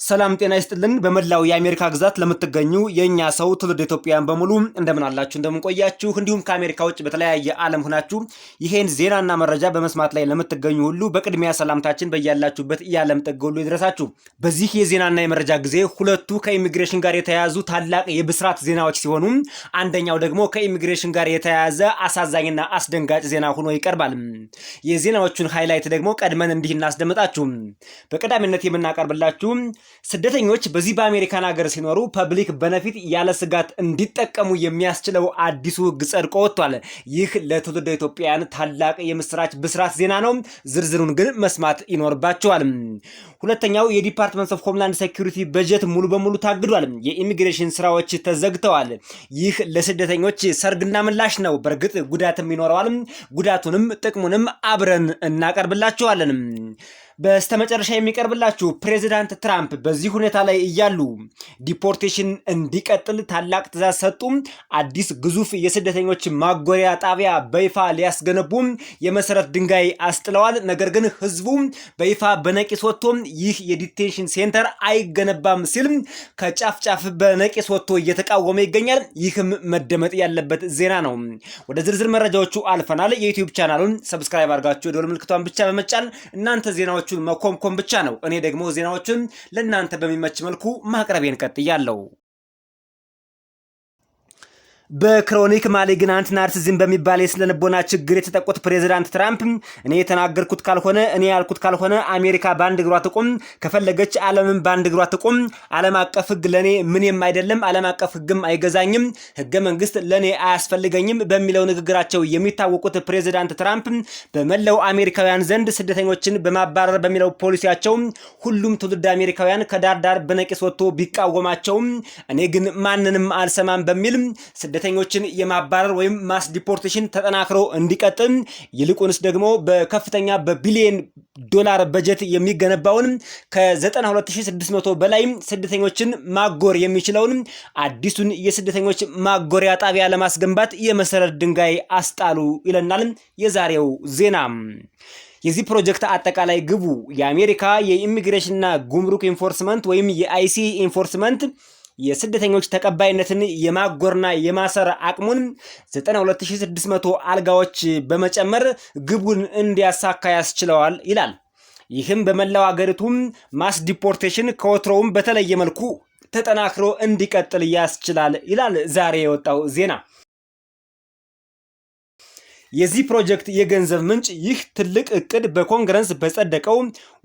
ሰላም ጤና ይስጥልን በመላው የአሜሪካ ግዛት ለምትገኙ የኛ ሰው ትውልድ ኢትዮጵያውያን በሙሉ እንደምን አላችሁ እንደምን ቆያችሁ እንዲሁም ከአሜሪካ ውጭ በተለያየ ዓለም ሆናችሁ ይሄን ዜናና መረጃ በመስማት ላይ ለምትገኙ ሁሉ በቅድሚያ ሰላምታችን በያላችሁበት የዓለም ጥግ ሁሉ ይድረሳችሁ። በዚህ የዜናና የመረጃ ጊዜ ሁለቱ ከኢሚግሬሽን ጋር የተያያዙ ታላቅ የብስራት ዜናዎች ሲሆኑ አንደኛው ደግሞ ከኢሚግሬሽን ጋር የተያያዘ አሳዛኝና አስደንጋጭ ዜና ሆኖ ይቀርባል። የዜናዎቹን ሃይላይት ደግሞ ቀድመን እንዲህ እናስደምጣችሁ። በቀዳሚነት የምናቀርብላችሁ ስደተኞች በዚህ በአሜሪካን ሀገር ሲኖሩ ፐብሊክ ቤኔፊት ያለ ስጋት እንዲጠቀሙ የሚያስችለው አዲሱ ሕግ ጸድቆ ወጥቷል። ይህ ለትውልደ ኢትዮጵያውያን ታላቅ የምስራች ብስራት ዜና ነው። ዝርዝሩን ግን መስማት ይኖርባቸዋል። ሁለተኛው የዲፓርትመንት ኦፍ ሆምላንድ ሴኩሪቲ በጀት ሙሉ በሙሉ ታግዷል። የኢሚግሬሽን ስራዎች ተዘግተዋል። ይህ ለስደተኞች ሰርግና ምላሽ ነው። በእርግጥ ጉዳትም ይኖረዋል። ጉዳቱንም ጥቅሙንም አብረን እናቀርብላችኋለን። በስተመጨረሻ የሚቀርብላችሁ ፕሬዚዳንት ትራምፕ በዚህ ሁኔታ ላይ እያሉ ዲፖርቴሽን እንዲቀጥል ታላቅ ትዕዛዝ ሰጡ። አዲስ ግዙፍ የስደተኞች ማጎሪያ ጣቢያ በይፋ ሊያስገነቡ የመሰረት ድንጋይ አስጥለዋል። ነገር ግን ህዝቡ በይፋ በነቂስ ወጥቶ ይህ የዲቴንሽን ሴንተር አይገነባም ሲል ከጫፍ ጫፍ በነቂስ ወጥቶ እየተቃወመ ይገኛል። ይህም መደመጥ ያለበት ዜና ነው። ወደ ዝርዝር መረጃዎቹ አልፈናል። የዩቲዩብ ቻናሉን ሰብስክራይብ አድርጋችሁ የደወል ምልክቷን ብቻ በመጫን እናንተ ዜናዎቹን መኮምኮም ብቻ ነው። እኔ ደግሞ ዜናዎቹን ለእናንተ በሚመች መልኩ ማቅረቤን ቀጥያለሁ። በክሮኒክ ማሊግናንት ናርሲሲዝም በሚባል የስነልቦና ችግር የተጠቁት ፕሬዚዳንት ትራምፕ እኔ የተናገርኩት ካልሆነ እኔ ያልኩት ካልሆነ አሜሪካ በአንድ እግሯ ትቁም፣ ከፈለገች ዓለምን በአንድ እግሯ ትቁም፣ ዓለም አቀፍ ህግ ለኔ ምንም አይደለም፣ ዓለም አቀፍ ህግም አይገዛኝም፣ ህገ መንግስት ለኔ አያስፈልገኝም በሚለው ንግግራቸው የሚታወቁት ፕሬዚዳንት ትራምፕ በመላው አሜሪካውያን ዘንድ ስደተኞችን በማባረር በሚለው ፖሊሲያቸው ሁሉም ትውልድ አሜሪካውያን ከዳር ዳር በነቂስ ወጥቶ ቢቃወማቸውም እኔ ግን ማንንም አልሰማም በሚል ስደተኞችን የማባረር ወይም ማስ ዲፖርቴሽን ተጠናክሮ እንዲቀጥል ይልቁንስ ደግሞ በከፍተኛ በቢሊየን ዶላር በጀት የሚገነባውን ከ92600 በላይ ስደተኞችን ማጎር የሚችለውን አዲሱን የስደተኞች ማጎሪያ ጣቢያ ለማስገንባት የመሰረት ድንጋይ አስጣሉ ይለናል የዛሬው ዜና። የዚህ ፕሮጀክት አጠቃላይ ግቡ የአሜሪካ የኢሚግሬሽንና ጉምሩክ ኢንፎርስመንት ወይም የአይሲ ኢንፎርስመንት የስደተኞች ተቀባይነትን የማጎርና የማሰር አቅሙን 92600 አልጋዎች በመጨመር ግቡን እንዲያሳካ ያስችለዋል ይላል። ይህም በመላው አገሪቱም ማስ ዲፖርቴሽን ከወትሮውም በተለየ መልኩ ተጠናክሮ እንዲቀጥል ያስችላል ይላል ዛሬ የወጣው ዜና። የዚህ ፕሮጀክት የገንዘብ ምንጭ ይህ ትልቅ እቅድ በኮንግረስ በጸደቀው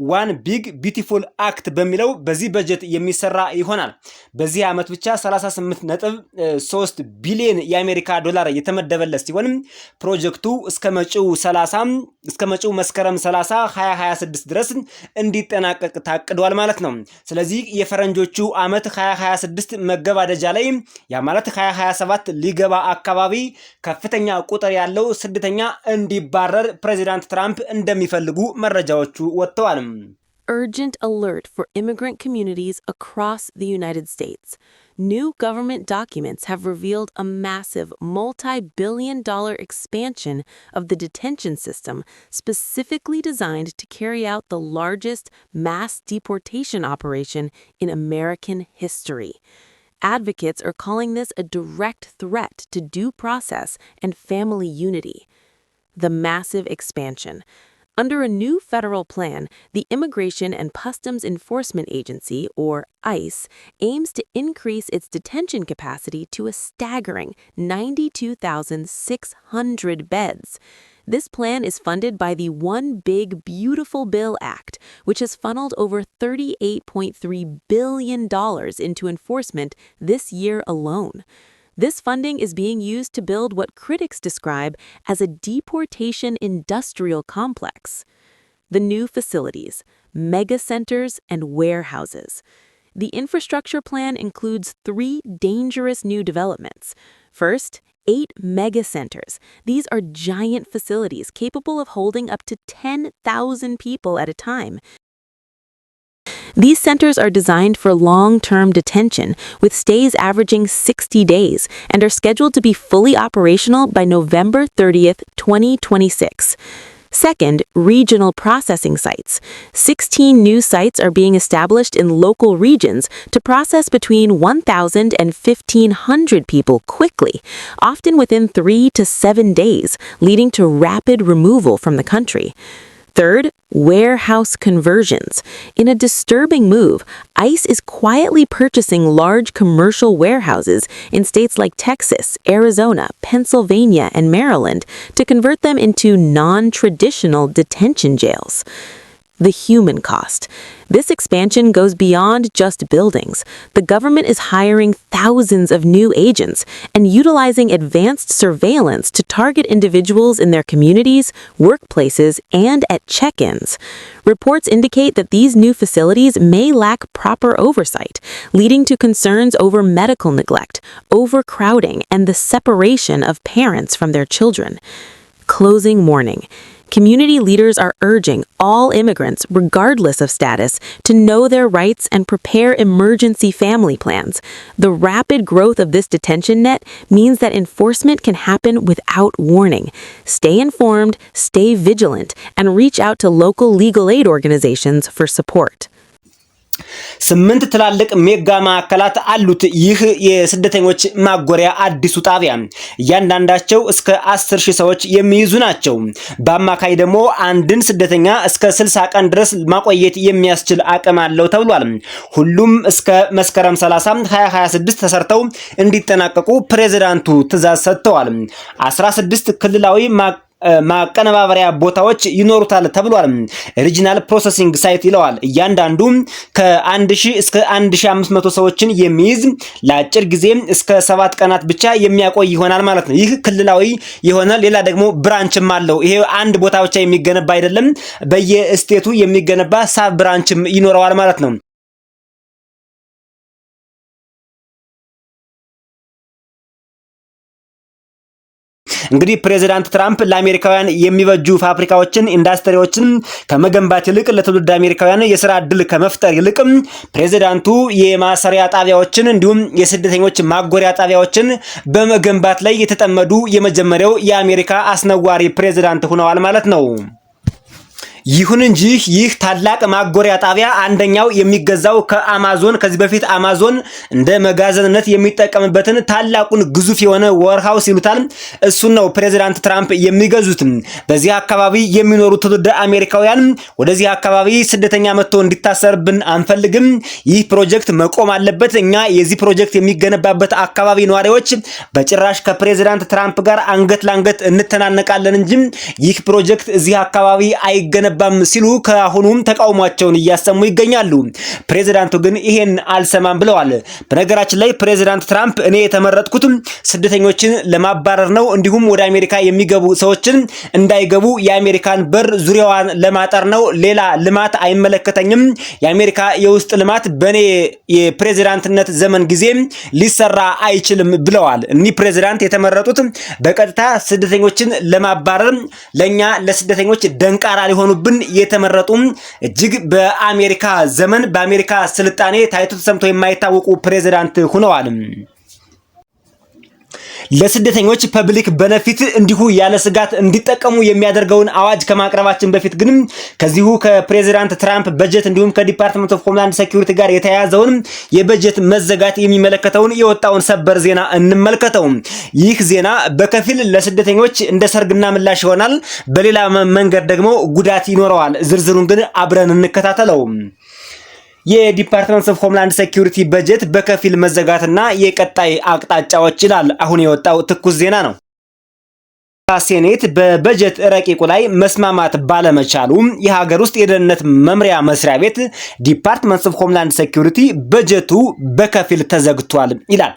ዋን ቢግ ቢዩቲፉል አክት በሚለው በዚህ በጀት የሚሰራ ይሆናል። በዚህ ዓመት ብቻ 38.3 ቢሊዮን የአሜሪካ ዶላር የተመደበለት ሲሆን ፕሮጀክቱ እስከ መጪው መስከረም 30 2026 ድረስ እንዲጠናቀቅ ታቅዷል ማለት ነው። ስለዚህ የፈረንጆቹ ዓመት 2026 መገባደጃ ላይ ያ ማለት 2027 ሊገባ አካባቢ ከፍተኛ ቁጥር ያለው ስደተኛ እንዲባረር ፕሬዚዳንት ትራምፕ እንደሚፈልጉ መረጃዎቹ ወጥተዋል። Urgent alert for immigrant communities across the United States. New government documents have revealed a massive multi-billion-dollar expansion of the detention system specifically designed to carry out the largest mass deportation operation in American history. Advocates are calling this a direct threat to due process and family unity. The massive expansion. Under a new federal plan, the Immigration and Customs Enforcement Agency, or ICE, aims to increase its detention capacity to a staggering 92,600 beds. This plan is funded by the One Big Beautiful Bill Act, which has funneled over $38.3 billion into enforcement this year alone. This funding is being used to build what critics describe as a deportation industrial complex. The new facilities, mega centers, and warehouses. The infrastructure plan includes 3 dangerous new developments. First, 8 mega centers. These are giant facilities capable of holding up to 10,000 people at a time. These centers are designed for long-term detention, with stays averaging 60 days, and are scheduled to be fully operational by November 30th, 2026. Second, regional processing sites. 16 new sites are being established in local regions to process between 1,000 and 1,500 people quickly, often within 3 to 7 days, leading to rapid removal from the country. Third, warehouse conversions. In a disturbing move, ICE is quietly purchasing large commercial warehouses in states like Texas, Arizona, Pennsylvania, and Maryland to convert them into non-traditional detention jails. The human cost. This expansion goes beyond just buildings. The government is hiring thousands of new agents and utilizing advanced surveillance to target individuals in their communities, workplaces, and at check-ins. Reports indicate that these new facilities may lack proper oversight, leading to concerns over medical neglect, overcrowding, and the separation of parents from their children. Closing warning. Community leaders are urging all immigrants, regardless of status, to know their rights and prepare emergency family plans. The rapid growth of this detention net means that enforcement can happen without warning. Stay informed, stay vigilant, and reach out to local legal aid organizations for support. 8 ትላልቅ ሜጋ ማዕከላት አሉት ይህ የስደተኞች ማጎሪያ አዲሱ ጣቢያ እያንዳንዳቸው እስከ 10,000 ሰዎች የሚይዙ ናቸው። በአማካይ ደግሞ አንድን ስደተኛ እስከ 60 ቀን ድረስ ማቆየት የሚያስችል አቅም አለው ተብሏል። ሁሉም እስከ መስከረም 30 2026 ተሰርተው እንዲጠናቀቁ ፕሬዝዳንቱ ትዕዛዝ ሰጥተዋል። 16 ክልላዊ ማቀነባበሪያ ቦታዎች ይኖሩታል ተብሏል። ሪጂናል ፕሮሰሲንግ ሳይት ይለዋል። እያንዳንዱ ከ1000 እስከ 1500 ሰዎችን የሚይዝ ለአጭር ጊዜ እስከ 7 ቀናት ብቻ የሚያቆይ ይሆናል ማለት ነው። ይህ ክልላዊ የሆነ ሌላ ደግሞ ብራንችም አለው። ይሄ አንድ ቦታ ብቻ የሚገነባ አይደለም፣ በየስቴቱ የሚገነባ ሳብ ብራንችም ይኖረዋል ማለት ነው። እንግዲህ ፕሬዝዳንት ትራምፕ ለአሜሪካውያን የሚበጁ ፋብሪካዎችን ኢንዱስትሪዎችን ከመገንባት ይልቅ ለትውልድ አሜሪካውያን የሥራ ዕድል ከመፍጠር ይልቅ ፕሬዝዳንቱ የማሰሪያ ጣቢያዎችን እንዲሁም የስደተኞች ማጎሪያ ጣቢያዎችን በመገንባት ላይ የተጠመዱ የመጀመሪያው የአሜሪካ አስነዋሪ ፕሬዝዳንት ሆነዋል ማለት ነው። ይሁን እንጂ ይህ ታላቅ ማጎሪያ ጣቢያ አንደኛው የሚገዛው ከአማዞን ከዚህ በፊት አማዞን እንደ መጋዘንነት የሚጠቀምበትን ታላቁን ግዙፍ የሆነ ወርሃውስ ይሉታል እሱን ነው ፕሬዝዳንት ትራምፕ የሚገዙት። በዚህ አካባቢ የሚኖሩ ትውልደ አሜሪካውያን ወደዚህ አካባቢ ስደተኛ መጥቶ እንዲታሰርብን አንፈልግም፣ ይህ ፕሮጀክት መቆም አለበት፣ እኛ የዚህ ፕሮጀክት የሚገነባበት አካባቢ ነዋሪዎች በጭራሽ ከፕሬዝዳንት ትራምፕ ጋር አንገት ላንገት እንተናነቃለን እንጂ ይህ ፕሮጀክት እዚህ አካባቢ አይገነባም ሲሉ ከአሁኑም ተቃውሟቸውን እያሰሙ ይገኛሉ። ፕሬዝዳንቱ ግን ይሄን አልሰማም ብለዋል። በነገራችን ላይ ፕሬዝዳንት ትራምፕ እኔ የተመረጥኩት ስደተኞችን ለማባረር ነው፣ እንዲሁም ወደ አሜሪካ የሚገቡ ሰዎችን እንዳይገቡ የአሜሪካን በር ዙሪያዋን ለማጠር ነው፣ ሌላ ልማት አይመለከተኝም፣ የአሜሪካ የውስጥ ልማት በኔ የፕሬዝዳንትነት ዘመን ጊዜ ሊሰራ አይችልም ብለዋል። እኒህ ፕሬዝዳንት የተመረጡት በቀጥታ ስደተኞችን ለማባረር ለኛ ለስደተኞች ደንቃራ ሊሆኑብን የተመረጡ እጅግ በአሜሪካ ዘመን በአሜሪካ ስልጣኔ ታይቶ ተሰምቶ የማይታወቁ ፕሬዝዳንት ሆነዋል። ለስደተኞች ፐብሊክ ቤኔፊት እንዲሁ ያለ ስጋት እንዲጠቀሙ የሚያደርገውን አዋጅ ከማቅረባችን በፊት ግን ከዚሁ ከፕሬዝዳንት ትራምፕ በጀት እንዲሁም ከዲፓርትመንት ኦፍ ሆምላንድ ሴኩሪቲ ጋር የተያያዘውን የበጀት መዘጋት የሚመለከተውን የወጣውን ሰበር ዜና እንመልከተው። ይህ ዜና በከፊል ለስደተኞች እንደ ሰርግና ምላሽ ይሆናል፣ በሌላ መንገድ ደግሞ ጉዳት ይኖረዋል። ዝርዝሩን ግን አብረን እንከታተለው። የዲፓርትመንት ኦፍ ሆምላንድ ሴኩሪቲ በጀት በከፊል መዘጋትና የቀጣይ አቅጣጫዎች ይላል አሁን የወጣው ትኩስ ዜና ነው። ሴኔት በበጀት ረቂቁ ላይ መስማማት ባለመቻሉ የሀገር ውስጥ የደህንነት መምሪያ መስሪያ ቤት ዲፓርትመንት ኦፍ ሆምላንድ ሴኩሪቲ በጀቱ በከፊል ተዘግቷል ይላል።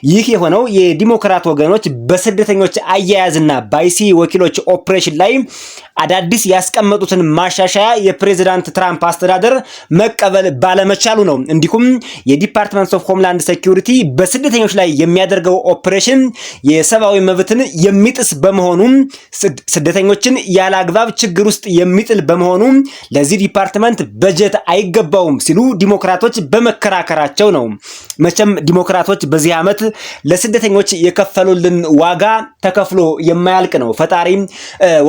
ይህ የሆነው የዲሞክራት ወገኖች በስደተኞች አያያዝና በአይሲ ወኪሎች ኦፕሬሽን ላይ አዳዲስ ያስቀመጡትን ማሻሻያ የፕሬዝዳንት ትራምፕ አስተዳደር መቀበል ባለመቻሉ ነው። እንዲሁም የዲፓርትመንት ኦፍ ሆምላንድ ሴኩሪቲ በስደተኞች ላይ የሚያደርገው ኦፕሬሽን የሰብአዊ መብትን የሚጥስ በመሆኑ ስደተኞችን ያለ አግባብ ችግር ውስጥ የሚጥል በመሆኑ ለዚህ ዲፓርትመንት በጀት አይገባውም ሲሉ ዲሞክራቶች በመከራከራቸው ነው። መቼም ዲሞክራቶች በዚህ ዓመት ለስደተኞች የከፈሉልን ዋጋ ተከፍሎ የማያልቅ ነው። ፈጣሪም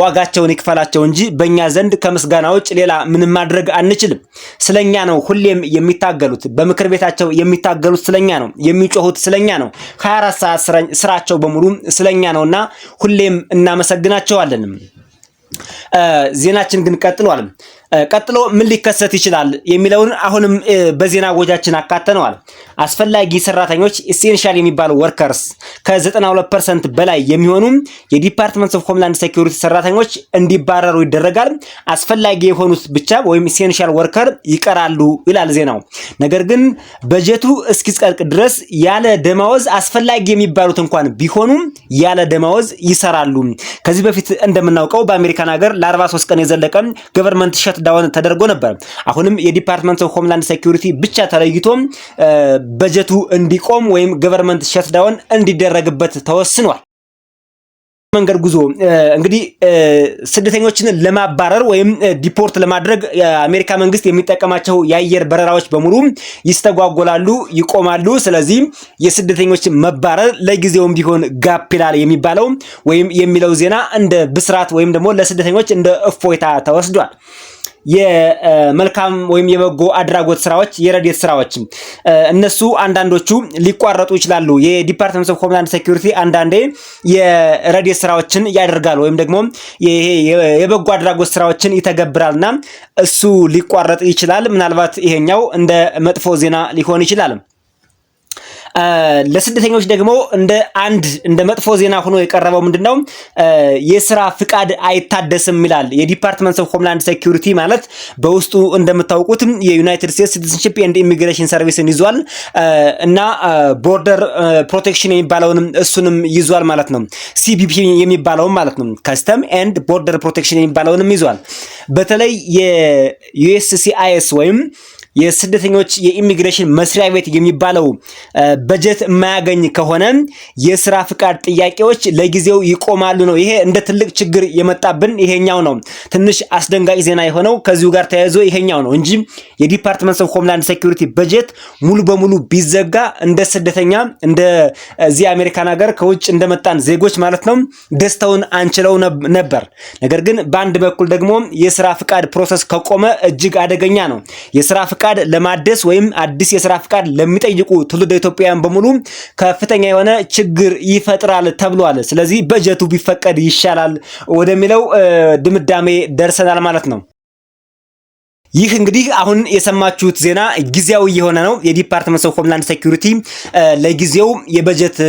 ዋጋቸውን ይክፈላቸው እንጂ በእኛ ዘንድ ከምስጋና ውጭ ሌላ ምንም ማድረግ አንችልም። ስለኛ ነው ሁሌም የሚታገሉት። በምክር ቤታቸው የሚታገሉት ስለኛ ነው። የሚጮሁት ስለኛ ነው። 24 ሰዓት ስራቸው በሙሉ ስለኛ ነውና ሁሌም እናመሰግናቸዋለን። ዜናችን ግን ቀጥሏል። ቀጥሎ ምን ሊከሰት ይችላል የሚለውን አሁንም በዜና ወጃችን አካተነዋል። አስፈላጊ ሰራተኞች ኢሴንሻል የሚባሉ ወርከርስ ከ92% በላይ የሚሆኑ የዲፓርትመንት ኦፍ ሆምላንድ ሴኩሪቲ ሰራተኞች እንዲባረሩ ይደረጋል። አስፈላጊ የሆኑት ብቻ ወይም ኢሴንሻል ወርከር ይቀራሉ ይላል ዜናው። ነገር ግን በጀቱ እስኪጸድቅ ድረስ ያለ ደማወዝ አስፈላጊ የሚባሉት እንኳን ቢሆኑ ያለ ደማወዝ ይሰራሉ። ከዚህ በፊት እንደምናውቀው በአሜሪካን ሀገር ለ43 ቀን የዘለቀ ገቨርንመንት ዳውን ተደርጎ ነበር። አሁንም የዲፓርትመንት ኦፍ ሆምላንድ ሴኩሪቲ ብቻ ተለይቶ በጀቱ እንዲቆም ወይም ገቨርንመንት ሸትዳውን እንዲደረግበት ተወስኗል። መንገድ ጉዞ እንግዲህ ስደተኞችን ለማባረር ወይም ዲፖርት ለማድረግ የአሜሪካ መንግስት የሚጠቀማቸው የአየር በረራዎች በሙሉ ይስተጓጎላሉ፣ ይቆማሉ። ስለዚህ የስደተኞች መባረር ለጊዜውም ቢሆን ጋፕ ይላል የሚባለው ወይም የሚለው ዜና እንደ ብስራት ወይም ደግሞ ለስደተኞች እንደ እፎይታ ተወስዷል። የመልካም ወይም የበጎ አድራጎት ስራዎች፣ የረድኤት ስራዎች እነሱ አንዳንዶቹ ሊቋረጡ ይችላሉ። የዲፓርትመንት ኦፍ ሆምላንድ ሴኩሪቲ አንዳንዴ የረድኤት ስራዎችን ያደርጋል ወይም ደግሞ የበጎ አድራጎት ስራዎችን ይተገብራልና እሱ ሊቋረጥ ይችላል። ምናልባት ይሄኛው እንደ መጥፎ ዜና ሊሆን ይችላል። ለስደተኞች ደግሞ እንደ መጥፎ ዜና ሆኖ የቀረበው ምንድነው? የስራ ፍቃድ አይታደስም ይላል። የዲፓርትመንት ኦፍ ሆምላንድ ሴኩሪቲ ማለት በውስጡ እንደምታውቁት የዩናይትድ ስቴትስ ሲቲዝንሺፕ ኤንድ ኢሚግሬሽን ሰርቪስን ይዟል እና ቦርደር ፕሮቴክሽን የሚባለውንም እሱንም ይዟል ማለት ነው። ሲቢፒ የሚባለውን ማለት ነው። ከስተም ኤንድ ቦርደር ፕሮቴክሽን የሚባለውንም ይዟል። በተለይ የዩኤስሲአይኤስ ወይም የስደተኞች የኢሚግሬሽን መስሪያ ቤት የሚባለው በጀት የማያገኝ ከሆነ የስራ ፍቃድ ጥያቄዎች ለጊዜው ይቆማሉ ነው። ይሄ እንደ ትልቅ ችግር የመጣብን ይሄኛው ነው። ትንሽ አስደንጋጭ ዜና የሆነው ከዚሁ ጋር ተያይዞ ይሄኛው ነው እንጂ የዲፓርትመንት ኦፍ ሆምላንድ ሴኩሪቲ በጀት ሙሉ በሙሉ ቢዘጋ እንደ ስደተኛ እንደ እዚህ አሜሪካን ሀገር ከውጭ እንደመጣን ዜጎች ማለት ነው ደስታውን አንችለው ነበር። ነገር ግን በአንድ በኩል ደግሞ የስራ ፍቃድ ፕሮሰስ ከቆመ እጅግ አደገኛ ነው። የስራ ፍቃድ ለማደስ ወይም አዲስ የስራ ፍቃድ ለሚጠይቁ ትውልደ ኢትዮጵያውያን በሙሉ ከፍተኛ የሆነ ችግር ይፈጥራል ተብሏል። ስለዚህ በጀቱ ቢፈቀድ ይሻላል ወደሚለው ድምዳሜ ደርሰናል ማለት ነው። ይህ እንግዲህ አሁን የሰማችሁት ዜና ጊዜያዊ የሆነ ነው። የዲፓርትመንት ኦፍ ሆምላንድ ሴኩሪቲ ለጊዜው የበጀት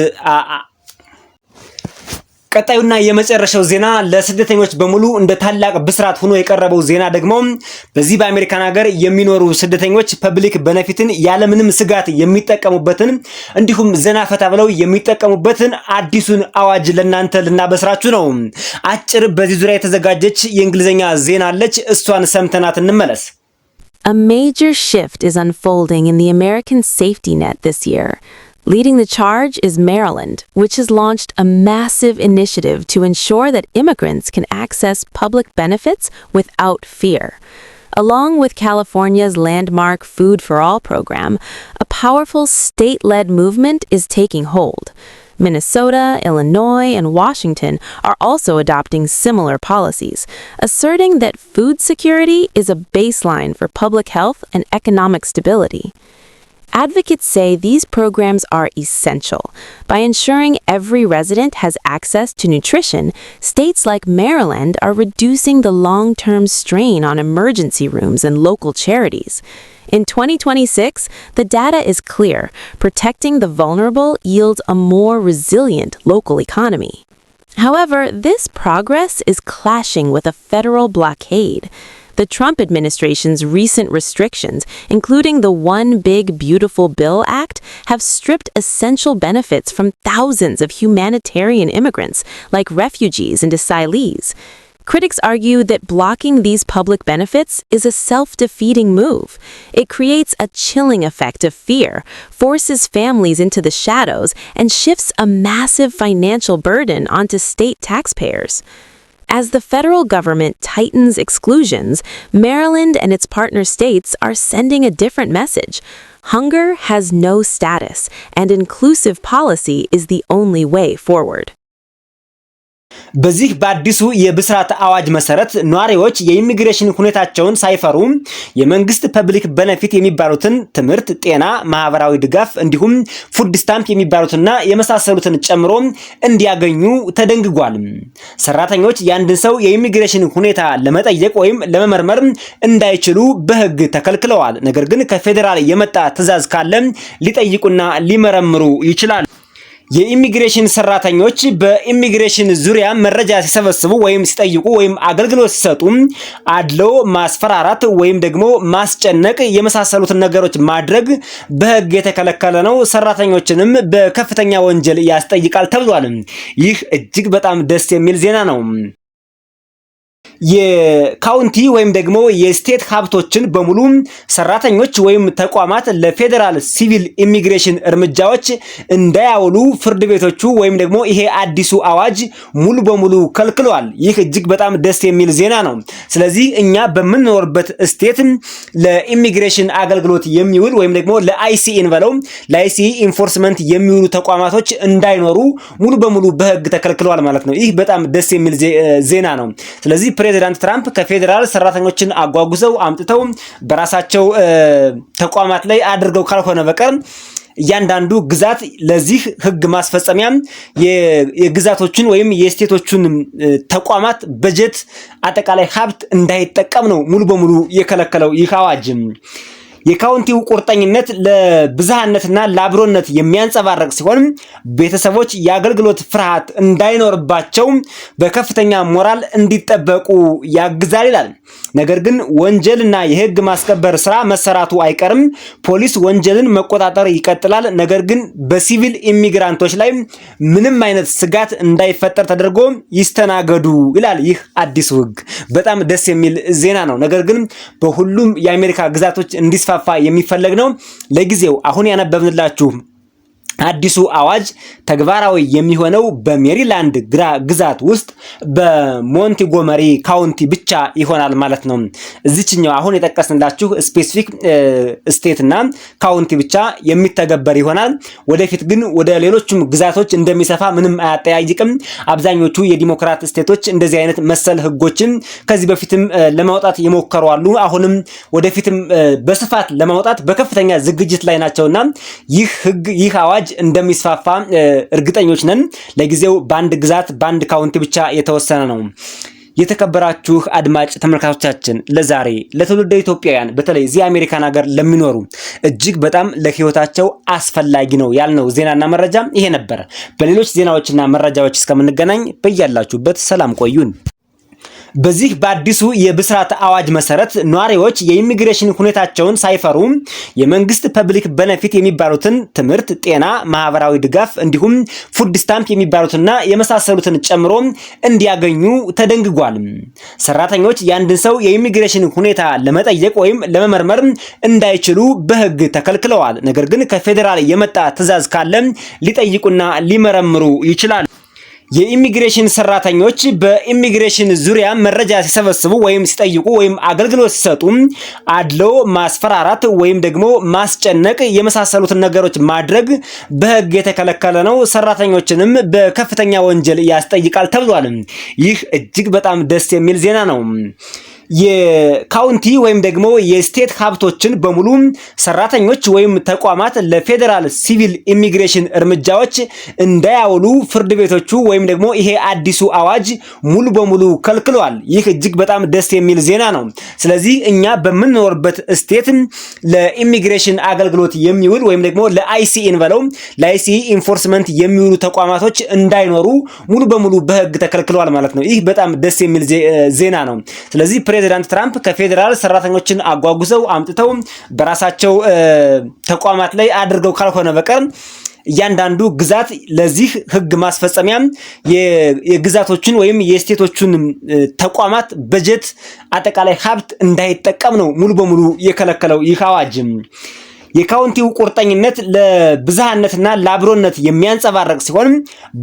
ቀጣዩና የመጨረሻው ዜና ለስደተኞች በሙሉ እንደ ታላቅ ብስራት ሆኖ የቀረበው ዜና ደግሞ በዚህ በአሜሪካን ሀገር የሚኖሩ ስደተኞች ፐብሊክ ቤኔፊትን ያለምንም ስጋት የሚጠቀሙበትን እንዲሁም ዘና ፈታ ብለው የሚጠቀሙበትን አዲሱን አዋጅ ለናንተ ልናበስራችሁ ነው። አጭር በዚህ ዙሪያ የተዘጋጀች የእንግሊዘኛ ዜና አለች። እሷን ሰምተናት እንመለስ። A major shift is unfolding in the American safety net this year. Leading the charge is Maryland, which has launched a massive initiative to ensure that immigrants can access public benefits without fear. Along with California's landmark Food for All program, a powerful state-led movement is taking hold. Minnesota, Illinois, and Washington are also adopting similar policies, asserting that food security is a baseline for public health and economic stability. Advocates say these programs are essential. By ensuring every resident has access to nutrition, states like Maryland are reducing the long-term strain on emergency rooms and local charities. In 2026, the data is clear. Protecting the vulnerable yields a more resilient local economy. However, this progress is clashing with a federal blockade. The Trump administration's recent restrictions, including the One Big Beautiful Bill Act, have stripped essential benefits from thousands of humanitarian immigrants, like refugees and asylees. Critics argue that blocking these public benefits is a self-defeating move. It creates a chilling effect of fear, forces families into the shadows, and shifts a massive financial burden onto state taxpayers. As the federal government tightens exclusions, Maryland and its partner states are sending a different message. Hunger has no status, and inclusive policy is the only way forward. በዚህ በአዲሱ የብስራት አዋጅ መሰረት ኗሪዎች የኢሚግሬሽን ሁኔታቸውን ሳይፈሩ የመንግስት ፐብሊክ ቤኔፊት የሚባሉትን ትምህርት፣ ጤና፣ ማህበራዊ ድጋፍ እንዲሁም ፉድ ስታምፕ የሚባሉትና የመሳሰሉትን ጨምሮ እንዲያገኙ ተደንግጓል። ሰራተኞች የአንድን ሰው የኢሚግሬሽን ሁኔታ ለመጠየቅ ወይም ለመመርመር እንዳይችሉ በህግ ተከልክለዋል። ነገር ግን ከፌዴራል የመጣ ትዕዛዝ ካለ ሊጠይቁና ሊመረምሩ ይችላሉ። የኢሚግሬሽን ሰራተኞች በኢሚግሬሽን ዙሪያ መረጃ ሲሰበስቡ ወይም ሲጠይቁ ወይም አገልግሎት ሲሰጡ አድሎ፣ ማስፈራራት ወይም ደግሞ ማስጨነቅ የመሳሰሉትን ነገሮች ማድረግ በህግ የተከለከለ ነው። ሰራተኞችንም በከፍተኛ ወንጀል ያስጠይቃል ተብሏል። ይህ እጅግ በጣም ደስ የሚል ዜና ነው። የካውንቲ ወይም ደግሞ የስቴት ሀብቶችን በሙሉ ሰራተኞች ወይም ተቋማት ለፌዴራል ሲቪል ኢሚግሬሽን እርምጃዎች እንዳያውሉ ፍርድ ቤቶቹ ወይም ደግሞ ይሄ አዲሱ አዋጅ ሙሉ በሙሉ ከልክሏል። ይህ እጅግ በጣም ደስ የሚል ዜና ነው። ስለዚህ እኛ በምንኖርበት ስቴት ለኢሚግሬሽን አገልግሎት የሚውል ወይም ደግሞ ለአይሲኢ እንበለው ለአይሲኢ ኢንፎርስመንት የሚውሉ ተቋማቶች እንዳይኖሩ ሙሉ በሙሉ በህግ ተከልክሏል ማለት ነው። ይህ በጣም ደስ የሚል ዜና ነው። ስለዚህ ፕሬዚዳንት ትራምፕ ከፌዴራል ሰራተኞችን አጓጉዘው አምጥተው በራሳቸው ተቋማት ላይ አድርገው ካልሆነ በቀር እያንዳንዱ ግዛት ለዚህ ህግ ማስፈጸሚያ የግዛቶችን ወይም የስቴቶችን ተቋማት በጀት አጠቃላይ ሀብት እንዳይጠቀም ነው ሙሉ በሙሉ የከለከለው ይህ አዋጅ። የካውንቲው ቁርጠኝነት ለብዝሃነትና ለአብሮነት የሚያንጸባረቅ ሲሆን ቤተሰቦች የአገልግሎት ፍርሃት እንዳይኖርባቸው በከፍተኛ ሞራል እንዲጠበቁ ያግዛል ይላል። ነገር ግን ወንጀልና የህግ ማስከበር ስራ መሰራቱ አይቀርም። ፖሊስ ወንጀልን መቆጣጠር ይቀጥላል። ነገር ግን በሲቪል ኢሚግራንቶች ላይ ምንም አይነት ስጋት እንዳይፈጠር ተደርጎ ይስተናገዱ ይላል ይህ አዲሱ ህግ። በጣም ደስ የሚል ዜና ነው። ነገር ግን በሁሉም የአሜሪካ ግዛቶች እንዲስፋፋ የሚፈለግ ነው። ለጊዜው አሁን ያነበብንላችሁ አዲሱ አዋጅ ተግባራዊ የሚሆነው በሜሪላንድ ግዛት ውስጥ በሞንቲጎመሪ ካውንቲ ብቻ ይሆናል ማለት ነው። እዚችኛው አሁን የጠቀስንላችሁ ስፔሲፊክ ስቴት እና ካውንቲ ብቻ የሚተገበር ይሆናል። ወደፊት ግን ወደ ሌሎችም ግዛቶች እንደሚሰፋ ምንም አያጠያይቅም። አብዛኞቹ የዲሞክራት ስቴቶች እንደዚህ አይነት መሰል ህጎችን ከዚህ በፊትም ለማውጣት የሞከሩ አሉ። አሁንም ወደፊትም በስፋት ለማውጣት በከፍተኛ ዝግጅት ላይ ናቸውና ይህ አዋጅ እንደሚስፋፋ እርግጠኞች ነን። ለጊዜው በአንድ ግዛት በአንድ ካውንቲ ብቻ የተወሰነ ነው። የተከበራችሁ አድማጭ ተመልካቾቻችን ለዛሬ ለትውልደ ኢትዮጵያውያን በተለይ እዚህ አሜሪካን ሀገር ለሚኖሩ እጅግ በጣም ለህይወታቸው አስፈላጊ ነው ያልነው ዜናና መረጃ ይሄ ነበር። በሌሎች ዜናዎችና መረጃዎች እስከምንገናኝ በያላችሁበት ሰላም ቆዩን። በዚህ በአዲሱ የብስራት አዋጅ መሰረት ኗሪዎች የኢሚግሬሽን ሁኔታቸውን ሳይፈሩ የመንግስት ፐብሊክ ቤኔፊት የሚባሉትን ትምህርት፣ ጤና፣ ማህበራዊ ድጋፍ እንዲሁም ፉድ ስታምፕ የሚባሉትና የመሳሰሉትን ጨምሮ እንዲያገኙ ተደንግጓል። ሰራተኞች የአንድን ሰው የኢሚግሬሽን ሁኔታ ለመጠየቅ ወይም ለመመርመር እንዳይችሉ በህግ ተከልክለዋል። ነገር ግን ከፌዴራል የመጣ ትዕዛዝ ካለ ሊጠይቁና ሊመረምሩ ይችላሉ። የኢሚግሬሽን ሰራተኞች በኢሚግሬሽን ዙሪያ መረጃ ሲሰበስቡ ወይም ሲጠይቁ ወይም አገልግሎት ሲሰጡ አድሎ፣ ማስፈራራት ወይም ደግሞ ማስጨነቅ የመሳሰሉትን ነገሮች ማድረግ በህግ የተከለከለ ነው። ሰራተኞችንም በከፍተኛ ወንጀል ያስጠይቃል ተብሏል። ይህ እጅግ በጣም ደስ የሚል ዜና ነው። የካውንቲ ወይም ደግሞ የስቴት ሀብቶችን በሙሉ ሰራተኞች ወይም ተቋማት ለፌዴራል ሲቪል ኢሚግሬሽን እርምጃዎች እንዳያውሉ ፍርድ ቤቶቹ ወይም ደግሞ ይሄ አዲሱ አዋጅ ሙሉ በሙሉ ከልክሏል። ይህ እጅግ በጣም ደስ የሚል ዜና ነው። ስለዚህ እኛ በምንኖርበት ስቴት ለኢሚግሬሽን አገልግሎት የሚውል ወይም ደግሞ ለአይሲኢ እንበለው ለአይሲኢ ኢንፎርስመንት የሚውሉ ተቋማቶች እንዳይኖሩ ሙሉ በሙሉ በህግ ተከልክሏል ማለት ነው። ይህ በጣም ደስ የሚል ዜና ነው። ስለዚህ ፕሬዚዳንት ትራምፕ ከፌዴራል ሰራተኞችን አጓጉዘው አምጥተው በራሳቸው ተቋማት ላይ አድርገው ካልሆነ በቀር እያንዳንዱ ግዛት ለዚህ ህግ ማስፈጸሚያ የግዛቶችን ወይም የስቴቶችን ተቋማት በጀት አጠቃላይ ሀብት እንዳይጠቀም ነው ሙሉ በሙሉ የከለከለው ይህ አዋጅ። የካውንቲው ቁርጠኝነት ለብዝሃነትና ለአብሮነት የሚያንጸባርቅ ሲሆን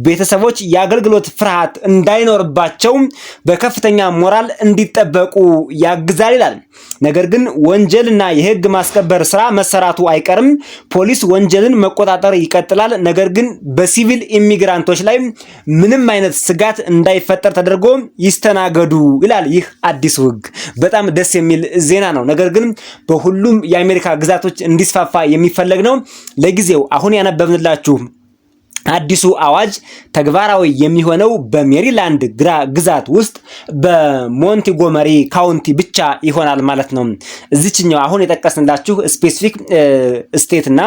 ቤተሰቦች የአገልግሎት ፍርሃት እንዳይኖርባቸው በከፍተኛ ሞራል እንዲጠበቁ ያግዛል ይላል። ነገር ግን ወንጀልና የህግ ማስከበር ስራ መሰራቱ አይቀርም። ፖሊስ ወንጀልን መቆጣጠር ይቀጥላል። ነገር ግን በሲቪል ኢሚግራንቶች ላይ ምንም አይነት ስጋት እንዳይፈጠር ተደርጎ ይስተናገዱ ይላል ይህ አዲሱ ህግ። በጣም ደስ የሚል ዜና ነው። ነገር ግን በሁሉም የአሜሪካ ግዛቶች እንዲስፋፋ የሚፈለግ ነው። ለጊዜው አሁን ያነበብንላችሁ አዲሱ አዋጅ ተግባራዊ የሚሆነው በሜሪላንድ ግዛት ውስጥ በሞንቲጎመሪ ካውንቲ ብቻ ይሆናል ማለት ነው። እዚችኛው አሁን የጠቀስንላችሁ ስፔሲፊክ ስቴትና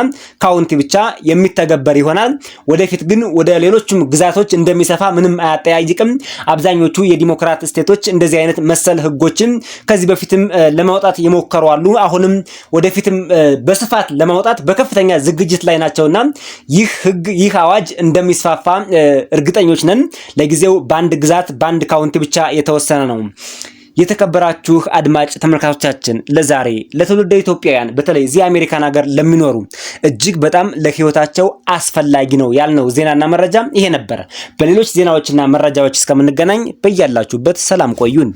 ካውንቲ ብቻ የሚተገበር ይሆናል። ወደፊት ግን ወደ ሌሎችም ግዛቶች እንደሚሰፋ ምንም አያጠያይቅም። አብዛኞቹ የዲሞክራት ስቴቶች እንደዚህ አይነት መሰል ህጎችን ከዚህ በፊትም ለማውጣት የሞከሩ አሉ። አሁንም ወደፊትም በስፋት ለማውጣት በከፍተኛ ዝግጅት ላይ ናቸውና ይህ አዋጅ እንደሚስፋፋ እርግጠኞች ነን። ለጊዜው በአንድ ግዛት በአንድ ካውንቲ ብቻ የተወሰነ ነው። የተከበራችሁ አድማጭ ተመልካቾቻችን ለዛሬ ለትውልደ ኢትዮጵያውያን በተለይ እዚህ አሜሪካን ሀገር ለሚኖሩ እጅግ በጣም ለህይወታቸው አስፈላጊ ነው ያልነው ዜናና መረጃ ይሄ ነበር። በሌሎች ዜናዎችና መረጃዎች እስከምንገናኝ በያላችሁበት ሰላም ቆዩን።